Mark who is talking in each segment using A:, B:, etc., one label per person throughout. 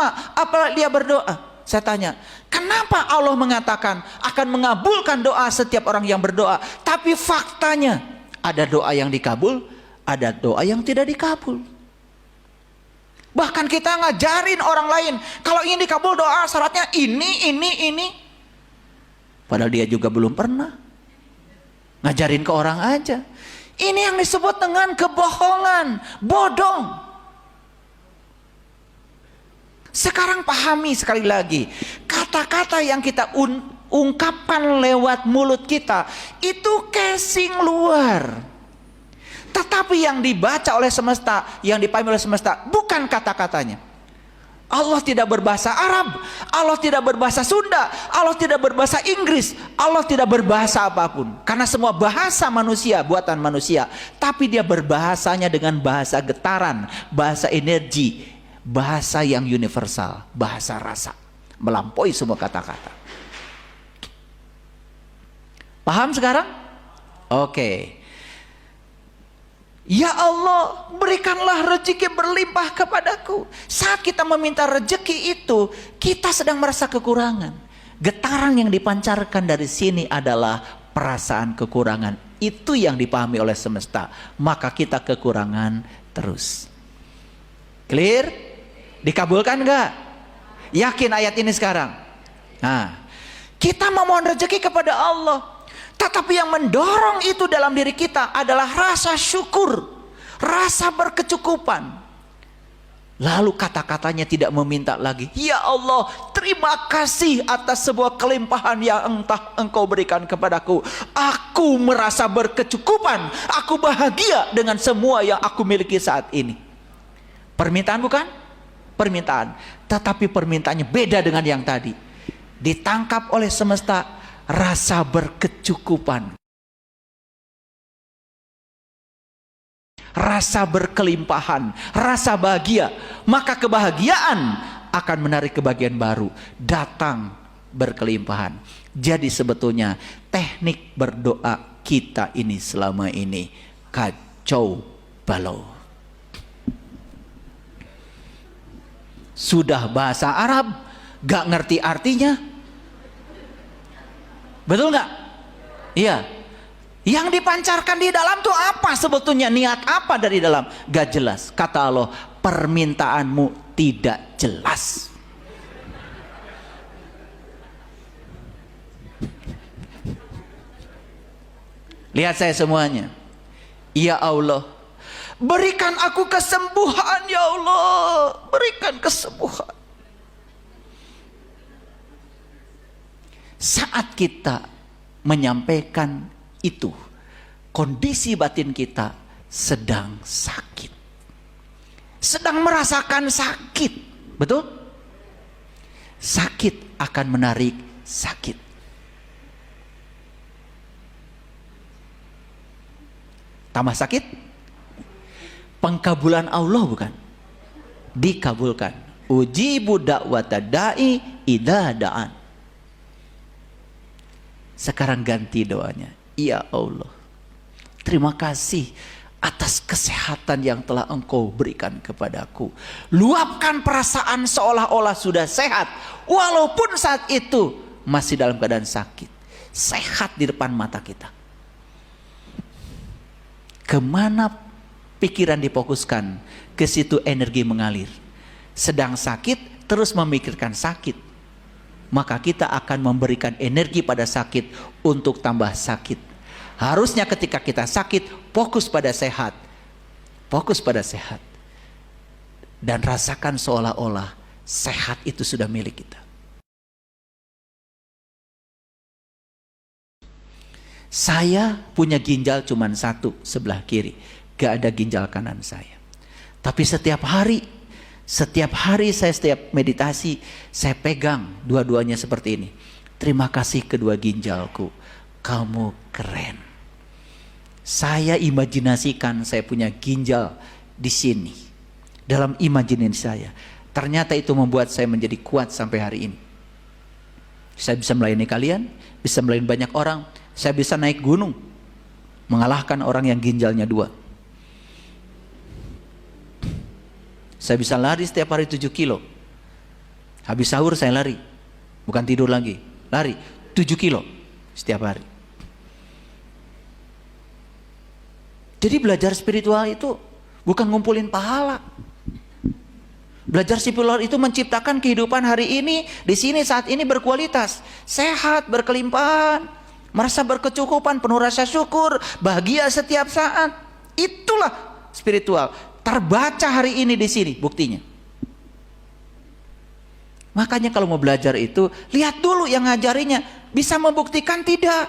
A: lama apalagi dia berdoa. Saya tanya, kenapa Allah mengatakan akan mengabulkan doa setiap orang yang berdoa? Tapi faktanya ada doa yang dikabul, ada doa yang tidak dikabul. Bahkan kita ngajarin orang lain, kalau ingin dikabul doa syaratnya ini. Padahal dia juga belum pernah. Ngajarin ke orang aja. Ini yang disebut dengan kebohongan, bodong. Sekarang pahami sekali lagi, kata-kata yang kita ungkapkan lewat mulut kita itu casing luar. Tetapi yang dibaca oleh semesta, yang dipahami oleh semesta bukan kata-katanya. Allah tidak berbahasa Arab, Allah tidak berbahasa Sunda, Allah tidak berbahasa Inggris, Allah tidak berbahasa apapun. Karena semua bahasa manusia, buatan manusia. Tapi dia berbahasanya dengan bahasa getaran, bahasa energi, bahasa yang universal, bahasa rasa, melampaui semua kata-kata. Paham sekarang? Oke. Ya Allah, berikanlah rezeki berlimpah kepadaku. Saat kita meminta rezeki itu, kita sedang merasa kekurangan. Getaran yang dipancarkan dari sini adalah perasaan kekurangan. Itu yang dipahami oleh semesta. Maka kita kekurangan terus. Clear? Dikabulkan enggak? Yakin ayat ini sekarang? Nah, kita memohon rezeki kepada Allah. Tetapi yang mendorong itu dalam diri kita adalah rasa syukur, rasa berkecukupan. Lalu kata-katanya tidak meminta lagi. Ya Allah, terima kasih atas sebuah kelimpahan yang entah Engkau berikan kepadaku. Aku merasa berkecukupan, aku bahagia dengan semua yang aku miliki saat ini. Permintaan bukan? Permintaan. Tetapi permintaannya beda dengan yang tadi. Ditangkap oleh semesta, rasa berkecukupan, rasa berkelimpahan, rasa bahagia. Maka kebahagiaan akan menarik kebahagiaan baru, datang berkelimpahan. Jadi sebetulnya teknik berdoa kita ini selama ini kacau balau. Sudah bahasa Arab, gak ngerti artinya. Betul nggak? Iya. Yang dipancarkan di dalam tuh apa sebetulnya? Niat apa dari dalam? Gak jelas. Kata Allah, permintaanmu tidak jelas. Lihat saya semuanya. Ya Allah, berikan aku kesembuhan ya Allah. Berikan kesembuhan. Saat kita menyampaikan itu, kondisi batin kita sedang sakit, sedang merasakan sakit. Betul? Sakit akan menarik sakit. Tambah sakit, pengkabulan Allah bukan? Dikabulkan. Ujibu da'wata da'i idza da'an. Sekarang ganti doanya. Ya Allah, terima kasih atas kesehatan yang telah Engkau berikan kepadaku. Luapkan perasaan seolah-olah sudah sehat, walaupun saat itu masih dalam keadaan sakit. Sehat di depan mata kita. Kemana pikiran difokuskan, ke situ energi mengalir. Sedang sakit, terus memikirkan sakit. Maka kita akan memberikan energi pada sakit untuk tambah sakit. Harusnya ketika kita sakit, fokus pada sehat. Fokus pada sehat. Dan rasakan seolah-olah sehat itu sudah milik kita. Saya punya ginjal cuma satu sebelah kiri. Gak ada ginjal kanan saya. Tapi setiap hari saya setiap meditasi, saya pegang dua-duanya seperti ini. Terima kasih kedua ginjalku, kamu keren. Saya imajinasikan saya punya ginjal di sini. Dalam imajinasi saya. Ternyata itu membuat saya menjadi kuat sampai hari ini. Saya bisa melayani kalian, bisa melayani banyak orang. Saya bisa naik gunung, mengalahkan orang yang ginjalnya 2. Saya bisa lari setiap hari 7 kilo. Habis sahur saya lari. Bukan tidur lagi, lari 7 kilo setiap hari. Jadi belajar spiritual itu bukan ngumpulin pahala. Belajar spiritual itu menciptakan kehidupan hari ini, di sini, saat ini berkualitas, sehat, berkelimpahan, merasa berkecukupan, penuh rasa syukur, bahagia setiap saat. Itulah spiritual. Terbaca hari ini di sini buktinya. Makanya kalau mau belajar itu, lihat dulu yang ngajarinya bisa membuktikan tidak.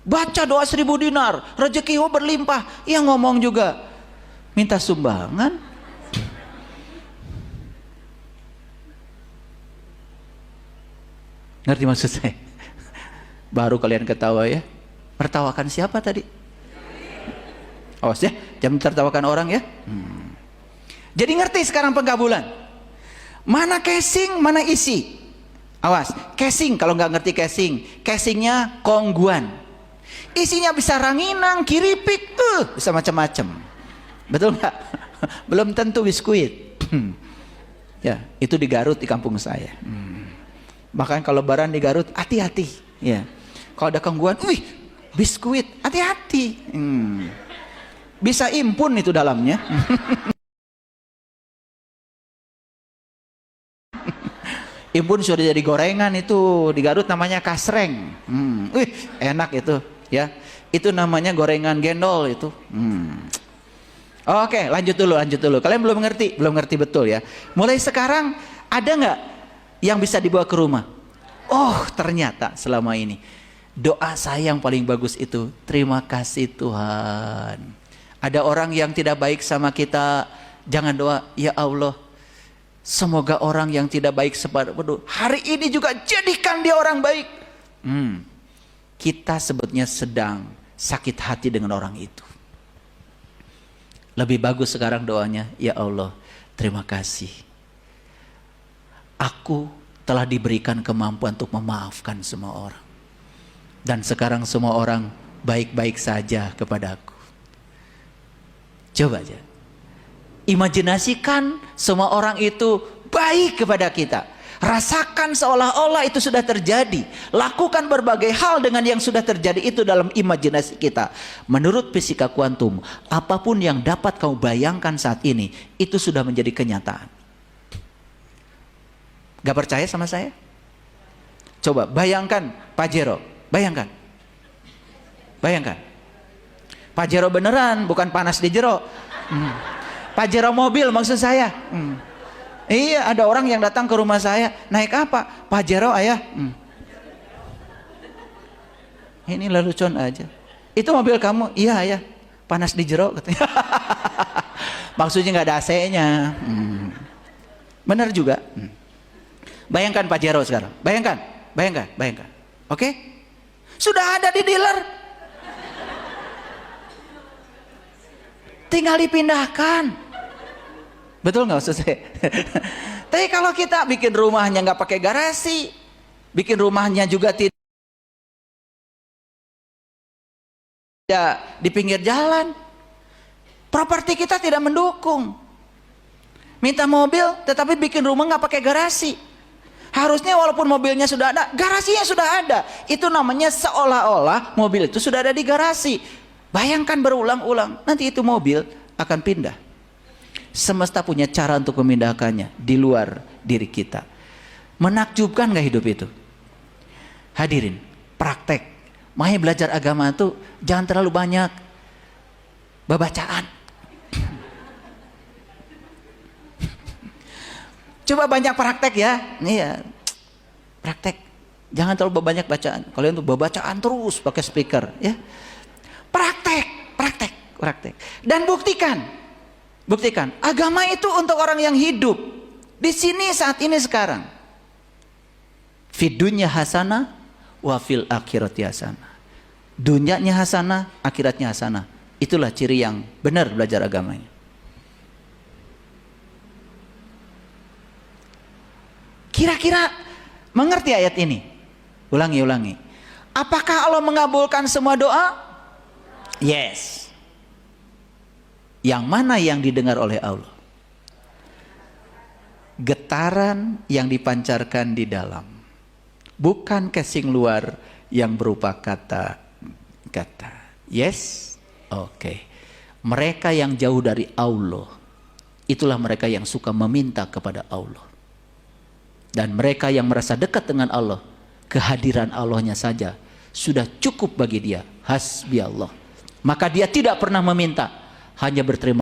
A: Baca doa 1000 dinar, rezeki berlimpah. Yang ngomong juga minta sumbangan. Ngerti maksud saya? Baru kalian ketawa ya. Tertawakan siapa tadi? Awas ya, jangan tertawakan orang ya. Jadi ngerti sekarang penggabulan. Mana casing, mana isi. Awas, casing kalau nggak ngerti casing, casingnya kongguan. Isinya bisa ranginang, kiripik, bisa macam-macam. Betul nggak? Belum tentu biskuit. Ya, itu di Garut di kampung saya. Bahkan kalau lebaran di Garut, hati-hati. Ya, kalau ada kongguan, wih, biskuit, hati-hati. Bisa impun itu dalamnya. Impun sudah jadi gorengan itu di Garut namanya kasreng. Wih, enak itu ya. Itu namanya gorengan gendol itu. Oke, lanjut dulu. Kalian belum ngerti betul ya. Mulai sekarang ada nggak yang bisa dibawa ke rumah? Oh, ternyata selama ini doa saya yang paling bagus itu, terima kasih Tuhan. Ada orang yang tidak baik sama kita, jangan doa, ya Allah, semoga orang yang tidak baik sepadaku hari ini juga jadikan dia orang baik. Kita sebutnya sedang sakit hati dengan orang itu. Lebih bagus sekarang doanya, ya Allah, terima kasih. Aku telah diberikan kemampuan untuk memaafkan semua orang. Dan sekarang semua orang baik-baik saja kepadaku. Coba aja. Imajinasikan semua orang itu baik kepada kita. Rasakan seolah-olah itu sudah terjadi. Lakukan berbagai hal dengan yang sudah terjadi itu dalam imajinasi kita. Menurut fisika kuantum, apapun yang dapat kamu bayangkan saat ini, itu sudah menjadi kenyataan. Gak percaya sama saya? Coba bayangkan Pak Jero. Bayangkan. Pak Jero beneran, bukan panas di jero. Pak Jero mobil maksud saya. Iya, ada orang yang datang ke rumah saya, naik apa? Pak Jero ayah. Ini lelucon aja. Itu mobil kamu? Iya ayah. Panas di jero katanya. Maksudnya nggak ada AC-nya. Benar juga. Bayangkan Pak Jero sekarang. Bayangkan. Oke? Sudah ada di dealer. Tinggal dipindahkan. Betul nggak maksud saya? Tapi kalau kita bikin rumahnya nggak pakai garasi, bikin rumahnya juga tidak di pinggir jalan, properti kita tidak mendukung. Minta mobil, tetapi bikin rumah nggak pakai garasi. Harusnya walaupun mobilnya sudah ada, garasinya sudah ada. Itu namanya seolah-olah mobil itu sudah ada di garasi. Bayangkan berulang-ulang, nanti itu mobil akan pindah. Semesta punya cara untuk memindahkannya di luar diri kita. Menakjubkan gak hidup itu? Hadirin, praktek. Makanya belajar agama itu jangan terlalu banyak babacaan. Coba banyak praktek ya. Iya. Praktek. Jangan terlalu banyak bacaan. Kalian tuh babacaan terus pakai speaker ya. Praktek. Dan buktikan. Agama itu untuk orang yang hidup di sini saat ini sekarang. Fid dunya hasanah wa fil akhirati hasanah. Dunyanya hasanah, akhiratnya hasanah. Itulah ciri yang benar belajar agamanya. Kira-kira mengerti ayat ini? Ulangi. Apakah Allah mengabulkan semua doa? Yes. Yang mana yang didengar oleh Allah? getaran yang dipancarkan di dalam, bukan casing luar yang berupa kata-kata. Yes? Oke. Mereka yang jauh dari Allah, itulah mereka yang suka meminta kepada Allah. Dan mereka yang merasa dekat dengan Allah, kehadiran Allahnya saja sudah cukup bagi dia. Hasbi Allah. Maka dia tidak pernah meminta, hanya berterima